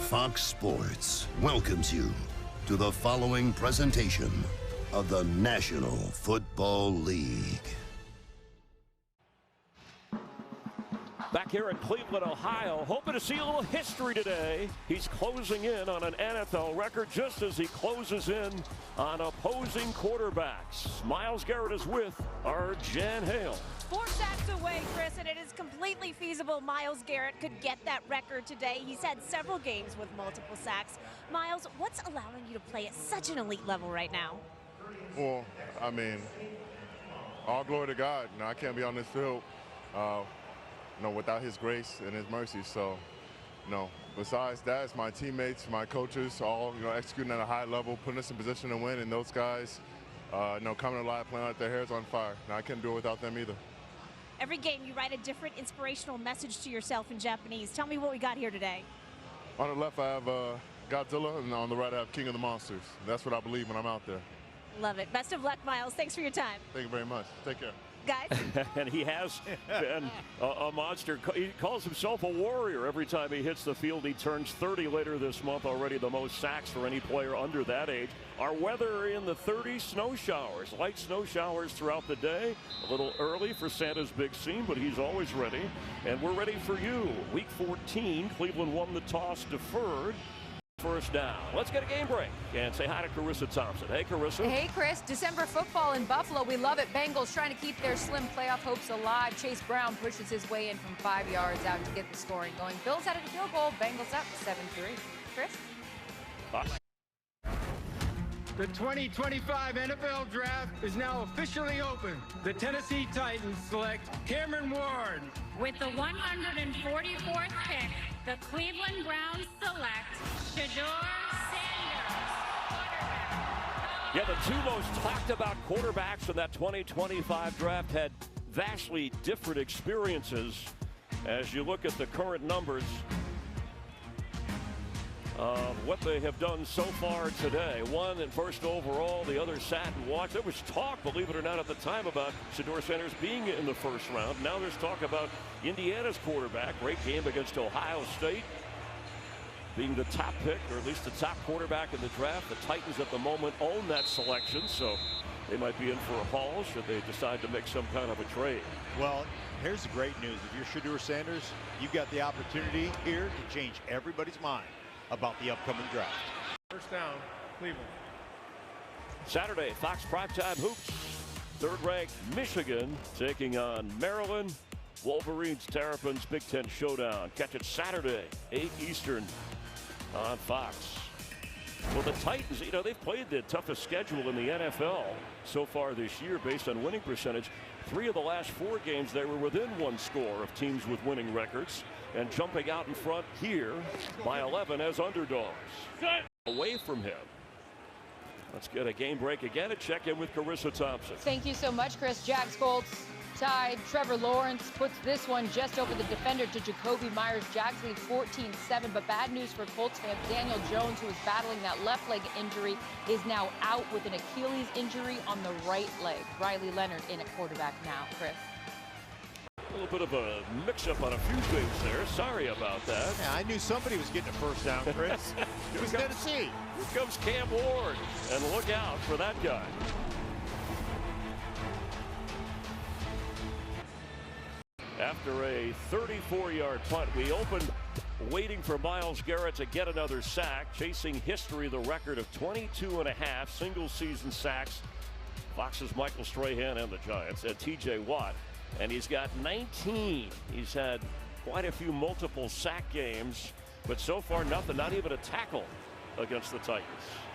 Fox Sports welcomes you to the following presentation of the National Football League. Back here in Cleveland, Ohio, hoping to see a little history today. He's closing in on an NFL record just as he closes in on opposing quarterbacks. Myles Garrett is with our Jan Hale. 4 sacks away, Chris, and it is completely feasible Myles Garrett could get that record today. He's had several games with multiple sacks. Myles, what's allowing you to play at such an elite level right now? Well, I mean, all glory to God. You know, I can't be on this field without his grace and his mercy. So, besides that, it's my teammates, my coaches, all, executing at a high level, putting us in position to win, and those guys, coming alive, playing like their hair's on fire. Now, I couldn't do it without them either. Every game, you write a different inspirational message to yourself in Japanese. Tell me what we got here today. On the left, I have Godzilla, and on the right, I have King of the Monsters. That's what I believe when I'm out there. Love it. Best of luck, Myles. Thanks for your time. Thank you very much. Take care. Guys. And he has been a monster. He calls himself a warrior every time he hits the field. He turns 30 later this month, already the most sacks for any player under that age. Our weather in the 30s, snow showers, light snow showers throughout the day. A little early for Santa's big scene, but he's always ready. And we're ready for you. Week 14, Cleveland won the toss, deferred. First down. Let's get a game break and say hi to Carissa Thompson. Hey, Carissa. Hey, Chris. December football in Buffalo. We love it. Bengals trying to keep their slim playoff hopes alive. Chase Brown pushes his way in from 5 yards out to get the scoring going. Bills out of the field goal. Bengals up 7-3. Chris? Bye. The 2025 NFL Draft is now officially open. The Tennessee Titans select Cameron Ward. With the 144th pick, the Cleveland Browns select Shedeur Sanders, quarterback. Yeah, the two most talked about quarterbacks in that 2025 draft had vastly different experiences. As you look at the current numbers of what they have done so far today. One in first overall, the other sat and watched. There was talk, believe it or not, at the time about Shedeur Sanders being in the first round. Now there's talk about Indiana's quarterback. Great game against Ohio State, being the top pick, or at least the top quarterback in the draft. The Titans at the moment own that selection, so they might be in for a haul should they decide to make some kind of a trade. Well, here's the great news. If you're Shedeur Sanders, you've got the opportunity here to change everybody's mind about the upcoming draft. First down, Cleveland. Saturday, Fox Primetime Hoops. Third-ranked Michigan taking on Maryland. Wolverines, Terrapins, Big Ten Showdown. Catch it Saturday, 8 Eastern on Fox. Well, the Titans, they've played the toughest schedule in the NFL so far this year based on winning percentage. 3 of the last 4 games, they were within 1 score of teams with winning records, and jumping out in front here by 11 as underdogs. Away from him. Let's get a game break again and check in with Carissa Thompson. Thank you so much, Chris. Jax Colts tied. Trevor Lawrence puts this one just over the defender to Jacoby Myers. Jags lead 14-7, but bad news for Colts fans. Daniel Jones, who is battling that left leg injury, is now out with an Achilles injury on the right leg. Riley Leonard in at quarterback now. Chris? A little bit of a mix-up on a few things there. Sorry about that. Yeah, I knew somebody was getting a first down, Chris. It was Tennessee. Here comes Cam Ward, and look out for that guy. After a 34-yard punt, we opened waiting for Myles Garrett to get another sack, chasing history, the record of 22.5 single-season sacks. Fox's Michael Strahan and the Giants, and T.J. Watt. And he's got 19. He's had quite a few multiple sack games, but so far nothing, not even a tackle against the Titans.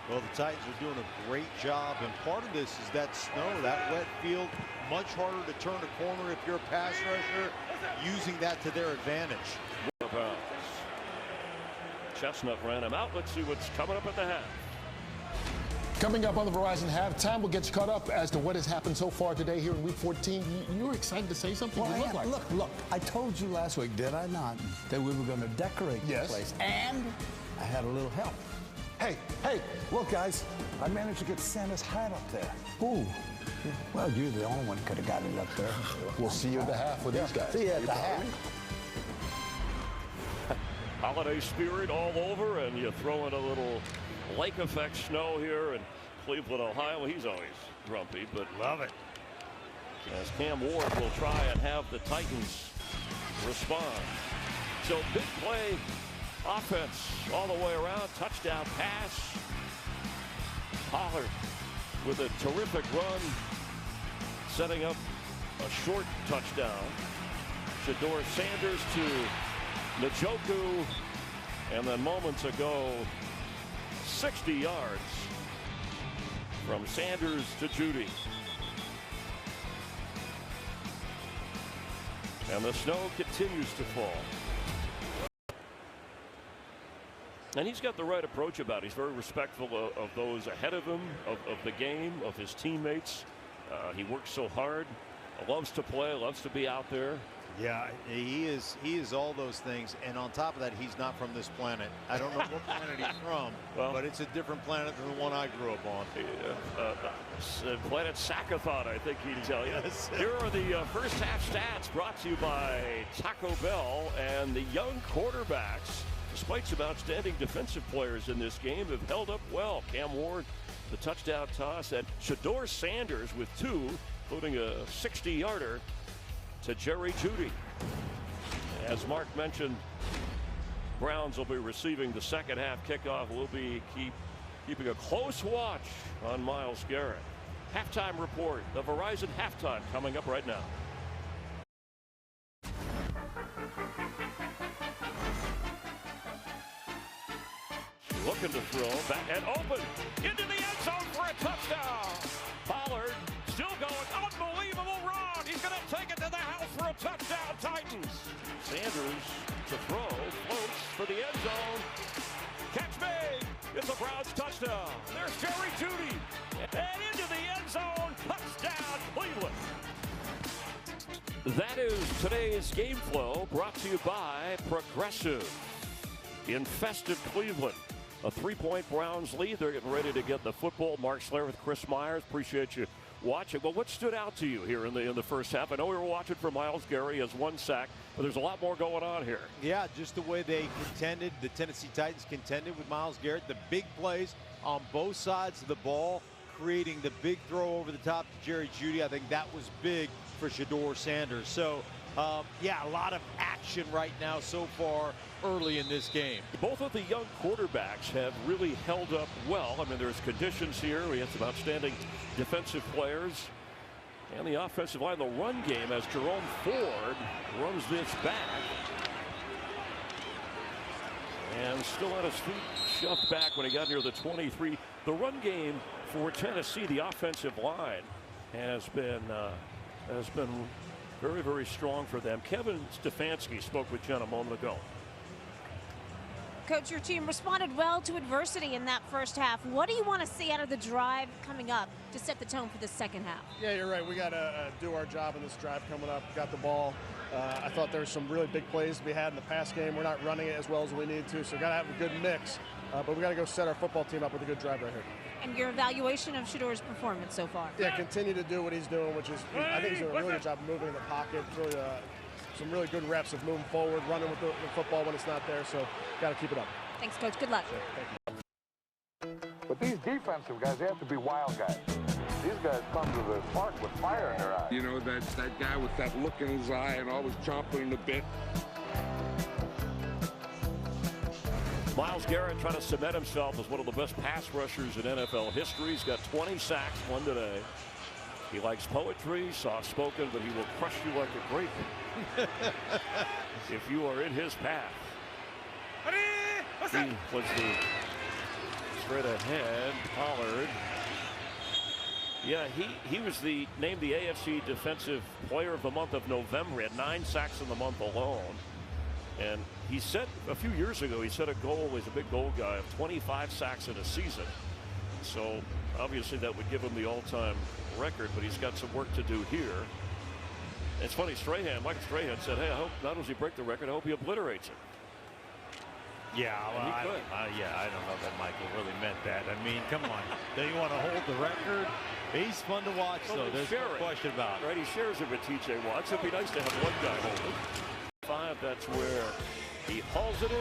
Well, the Titans are doing a great job, and part of this is that snow, that wet field, much harder to turn a corner if you're a pass rusher, using that to their advantage. Chestnut ran him out. Let's see what's coming up at the half. Coming up on the Verizon halftime, we'll get you caught up as to what has happened so far today here in Week 14. You were excited to say something? Well, you look like look, I told you last week, did I not, that we were going to decorate the place, and I had a little help. Hey, look, guys, I managed to get Santa's hat up there. Ooh. Well, you're the only one who could have got it up there. We'll see you at the half with these guys. See you at the half. holiday spirit all over, and you throw in a little lake effect snow here in Cleveland, Ohio. He's always grumpy, but love it. As Cam Ward will try and have the Titans respond. So big play offense all the way around. Touchdown pass. Pollard with a terrific run, setting up a short touchdown. Shedeur Sanders to Njoku, and then moments ago 60 yards from Sanders to Judy. And the snow continues to fall. And he's got the right approach about it. He's very respectful of those ahead of him, of the game, of his teammates. He works so hard, loves to play, loves to be out there. Yeah, he is all those things, and on top of that, he's not from this planet. I don't know what planet he's from, but it's a different planet than the one I grew up on. Planet Sackathon, I think he'd tell you. Yes. Here are the first half stats brought to you by Taco Bell, and the young quarterbacks, despite some outstanding defensive players in this game, have held up well. Cam Ward, the touchdown toss, and Shedeur Sanders with 2, including a 60-yarder to Jerry Jeudy. As Mark mentioned, Browns will be receiving the second half kickoff. We'll be keeping a close watch on Myles Garrett. Halftime report, the Verizon halftime coming up right now. Looking to throw, back and open, into the end zone for a touchdown. Pollard still going, unbelievable run. He's going to take it to the house for a touchdown, Titans. Sanders to throw, floats for the end zone. Catch made. It's a Browns touchdown. There's Jerry Jeudy. And into the end zone, touchdown, Cleveland. That is today's game flow, brought to you by Progressive. Infested Cleveland. A 3-point Browns lead. They're getting ready to get the football. Mark Slayer with Chris Myers. Appreciate you watching. Well, what stood out to you here in the first half? I know we were watching for Myles Garrett. He has 1 sack, but there's a lot more going on here. Yeah, just the way they contended. The Tennessee Titans contended with Myles Garrett. The big plays on both sides of the ball, creating the big throw over the top to Jerry Jeudy. I think that was big for Shedeur Sanders. So, yeah, a lot of action right now so far early in this game. Both of the young quarterbacks have really held up well. I mean, there's conditions here. We have some outstanding defensive players. And the offensive line, the run game, as Jerome Ford runs this back. And still on his feet, shoved back when he got near the 23. The run game for Tennessee, the offensive line, has been very, very strong for them. Kevin Stefanski spoke with Jen a moment ago. Coach, your team responded well to adversity in that first half. What do you want to see out of the drive coming up to set the tone for the second half? Yeah, you're right. We got to do our job in this drive coming up. Got the ball. I thought there were some really big plays to be had in the pass game. We're not running it as well as we need to, so got to have a good mix. But we got to go set our football team up with a good drive right here. And your evaluation of Shedeur's performance so far? Yeah, continue to do what he's doing, which is, I think he's doing a really good job of moving in the pocket. Really, some really good reps of moving forward, running with the football when it's not there. So got to keep it up. Thanks, Coach. Good luck. Sure, thank you. But these defensive guys, they have to be wild guys. These guys come to the park with fire in their eyes. You know, that guy with that look in his eye and always chomping a bit. Myles Garrett trying to cement himself as one of the best pass rushers in NFL history. He's got 20 sacks, 1 today. He likes poetry, soft-spoken, but he will crush you like a grape if you are in his path. He was the straight ahead Pollard. Yeah, he was named the AFC Defensive Player of the Month of November. He had 9 sacks in the month alone. And he set a few years ago, he set a goal, he's a big goal guy, of 25 sacks in a season. So obviously that would give him the all-time record, but he's got some work to do here. It's funny, Michael Strahan said, hey, I hope not only does he break the record, I hope he obliterates it. Yeah, well, I don't know that Michael really meant that. I mean, come on. Do you want to hold the record? He's fun to watch, though. There's no question about it. Right, he shares it with T.J. Watts. It'd be nice to have one guy hold it. 5, that's where He hauls it in.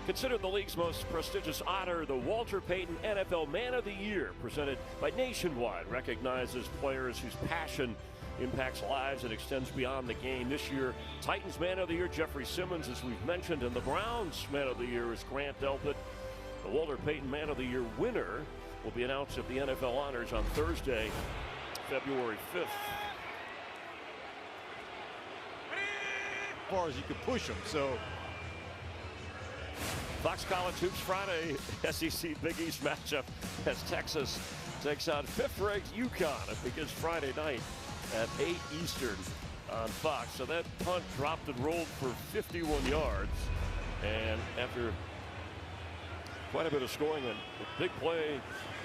Considered the league's most prestigious honor, the Walter Payton NFL Man of the Year, presented by Nationwide, recognizes players whose passion impacts lives and extends beyond the game. This year, Titans Man of the Year, Jeffrey Simmons, as we've mentioned, and the Browns Man of the Year is Grant Delpit. The Walter Payton Man of the Year winner will be announced at the NFL Honors on Thursday, February 5th. As far as you could push them, so. Fox College Hoops Friday SEC Big East matchup as Texas takes on 5th-ranked UConn. It begins Friday night at 8 Eastern on Fox. So that punt dropped and rolled for 51 yards. And after quite a bit of scoring and big play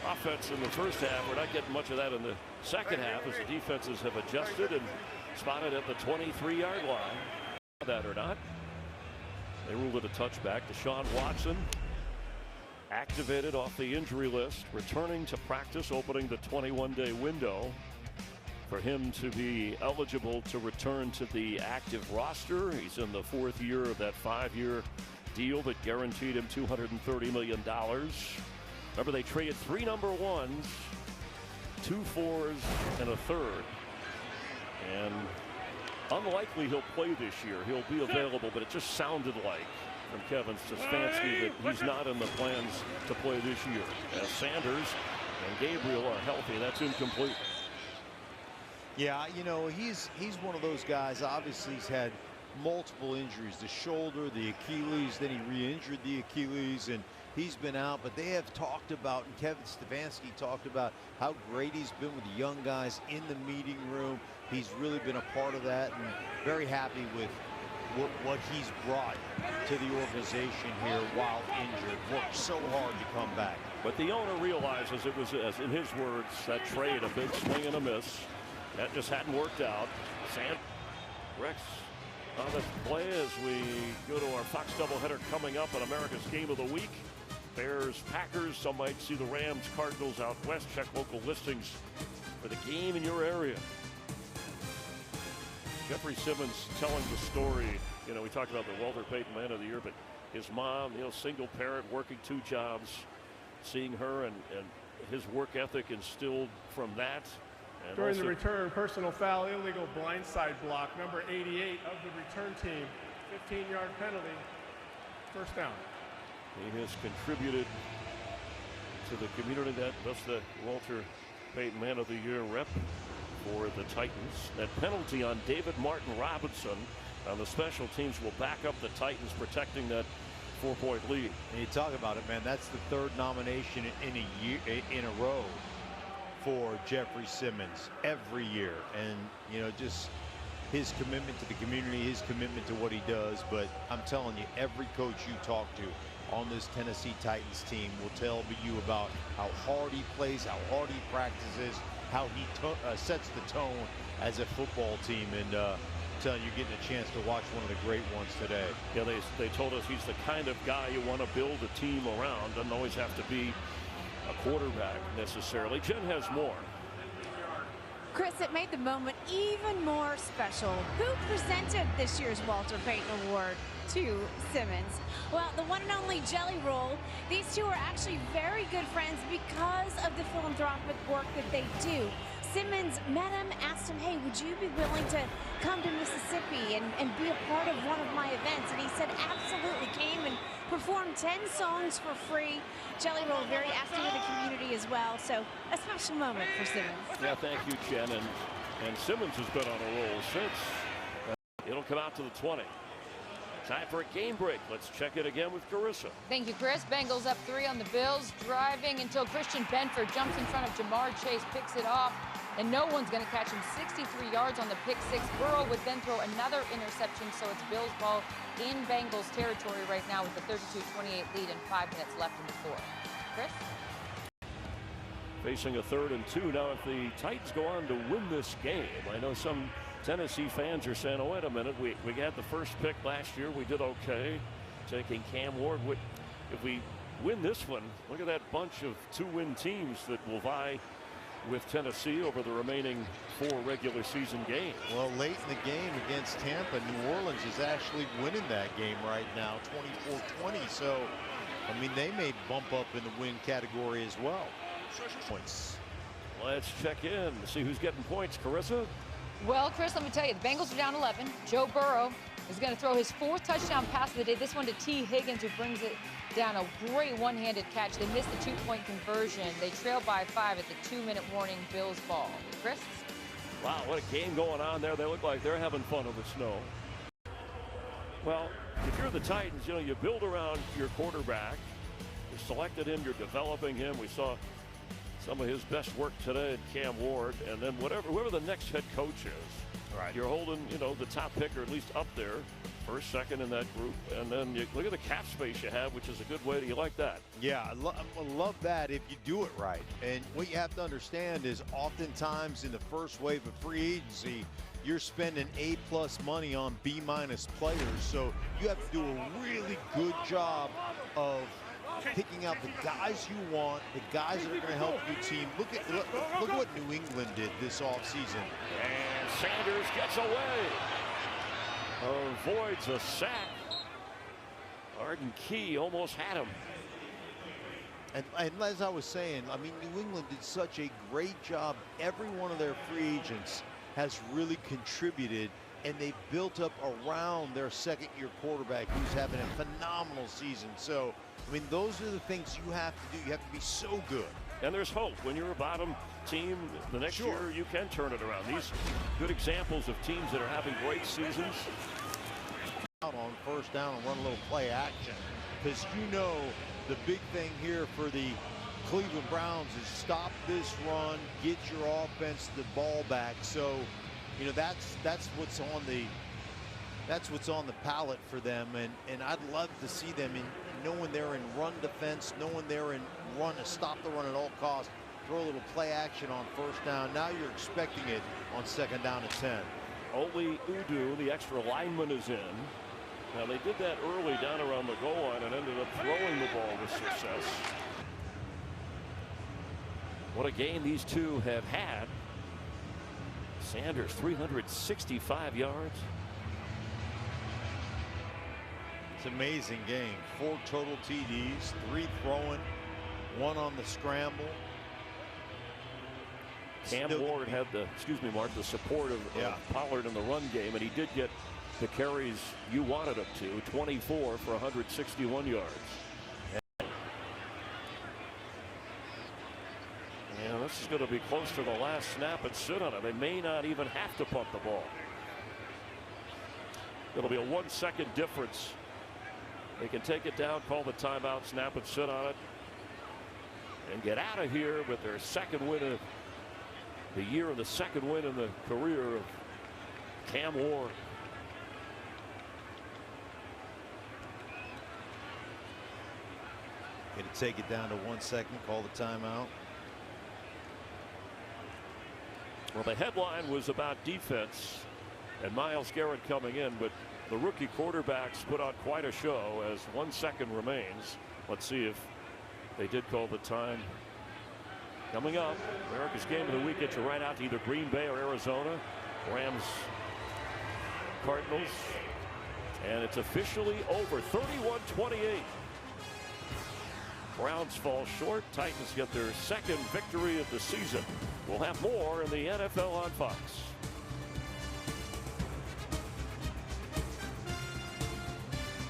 offense in the first half, we're not getting much of that in the second half as the defenses have adjusted and spotted at the 23-yard line. That or not. They ruled it a touchback. Deshaun Watson activated off the injury list, returning to practice, opening the 21-day window for him to be eligible to return to the active roster. He's in the 4th year of that 5-year deal that guaranteed him $230 million. Remember, they traded 3 number 1s, 2 4s, and a 3rd. And unlikely he'll play this year. He'll be available, but it just sounded like from Kevin Stefanski that he's not in the plans to play this year. As Sanders and Gabriel are healthy, that's incomplete. Yeah, you know, he's one of those guys. Obviously, he's had multiple injuries: the shoulder, the Achilles, then he re-injured the Achilles, and he's been out. But they have talked about, and Kevin Stefanski talked about how great he's been with the young guys in the meeting room. He's really been a part of that, and very happy with what he's brought to the organization here while injured. Worked so hard to come back. But the owner realizes it was, as in his words, that trade, a big swing and a miss. That just hadn't worked out. Rex on this play as we go to our Fox doubleheader coming up on America's Game of the Week. Bears, Packers. Some might see the Rams, Cardinals out west. Check local listings for the game in your area. Jeffrey Simmons telling the story. You know, we talked about the Walter Payton Man of the Year, but his mom, you know, single parent, working 2 jobs, seeing her and his work ethic instilled from that. And during the return, personal foul, illegal blindside block, number 88 of the return team, 15-yard penalty, first down. He has contributed to the community. That's the Walter Payton Man of the Year rep for the Titans. That penalty on David Martin Robinson on the special teams will back up the Titans, protecting that 4-point lead. And you talk about it, man. That's the 3rd nomination in a year in a row for Jeffrey Simmons every year. And you know, just his commitment to the community, his commitment to what he does. But I'm telling you, every coach you talk to on this Tennessee Titans team will tell you about how hard he plays, how hard he practices, how he sets the tone as a football team. And telling you, getting a chance to watch one of the great ones today. Yeah, they told us he's the kind of guy you want to build a team around. Doesn't always have to be a quarterback necessarily. Jen has more. Chris, it made the moment even more special. Who presented this year's Walter Payton Award to Simmons? Well, the one and only Jelly Roll. These two are actually very good friends because of the philanthropic work that they do. Simmons met him, asked him, hey, would you be willing to come to Mississippi and be a part of one of my events? And he said, absolutely. Came and performed 10 songs for free. Jelly Roll, very active in the community as well. So a special moment for Simmons. Yeah, thank you, Jen. And Simmons has been on a roll since. It'll come out to the 20. Time for a game break. Let's check it again with Carissa. Thank you, Chris. Bengals up 3 on the Bills, driving until Christian Benford jumps in front of Jamar Chase, picks it off, and no one's going to catch him. 63 yards on the pick 6. Burrow would then throw another interception, so it's Bills ball in Bengals territory right now with a 32-28 lead and 5 minutes left in the 4th. Chris? Facing a 3rd and 2. Now, if the Titans go on to win this game, I know some Tennessee fans are saying, oh, wait a minute, we got the first pick last year. We did okay taking Cam Ward. If we win this one, look at that bunch of 2-win teams that will vie with Tennessee over the remaining 4 regular season games. Well, late in the game against Tampa, New Orleans is actually winning that game right now, 24-20. So, I mean, they may bump up in the win category as well. Points. Let's check in to see who's getting points. Carissa? Well, Chris, let me tell you, the Bengals are down 11. Joe Burrow is going to throw his 4th touchdown pass of the day. This one to T. Higgins, who brings it down. A great one-handed catch. They missed the 2-point conversion. They trailed by 5 at the 2-minute warning. Bills ball. Chris? Wow, what a game going on there. They look like they're having fun in the snow. Well, if you're the Titans, you know, you build around your quarterback. You selected him, you're developing him. We saw some of his best work today at Cam Ward, and then whoever the next head coach is, right, you're holding, you know, the top pick, or at least up there, first, second in that group, and then you look at the cap space you have, which is a good way. Do you like that? Yeah, I love that if you do it right. And what you have to understand is oftentimes in the first wave of free agency, you're spending A+ money on B- players, so you have to do a really good job of picking out the guys you want, the guys that are going to help your team. Look what New England did this offseason. And Sanders gets away. Avoids a sack. Arden Key almost had him. And as I was saying, I mean, New England did such a great job. Every one of their free agents has really contributed, and they built up around their second-year quarterback who's having a phenomenal season. So, I mean, those are the things you have to do. You have to be so good. And there's hope. When you're a bottom team the next year, you can turn it around. These good examples of teams that are having great seasons. Out on first down and run a little play action, because you know the big thing here for the Cleveland Browns is stop this run, get your offense the ball back. So, you know, that's what's on the palette for them, and I'd love to see them in knowing they're in run defense, knowing they're in run to stop the run at all costs, throw a little play action on first down. Now you're expecting it on second down and 10. Oli Udu, the extra lineman, is in. Now they did that early down around the goal line and ended up throwing the ball with success. What a game these two have had. Sanders 365 yards. It's an amazing game. 4 total TDs, 3 throwing, 1 on the scramble. Cam Ward had the, Mark, the support of Pollard in the run game, and he did get the carries you wanted him to, 24 for 161 yards. And this is going to be close to the last snap and sit on it. They may not even have to punt the ball. It'll be a 1-second difference. They can take it down, call the timeout, snap and sit on it, and get out of here with their second win of the year and the second win in the career of Cam Ward. Going to take it down to 1 second, call the timeout. Well, the headline was about defense and Myles Garrett coming in, but the rookie quarterbacks put on quite a show as 1 second remains. Let's see if they did call the time. Coming up, America's Game of the Week gets you right out to either Green Bay or Arizona. Rams, Cardinals, and it's officially over, 31-28. Browns fall short. Titans get their second victory of the season. We'll have more in the NFL on Fox.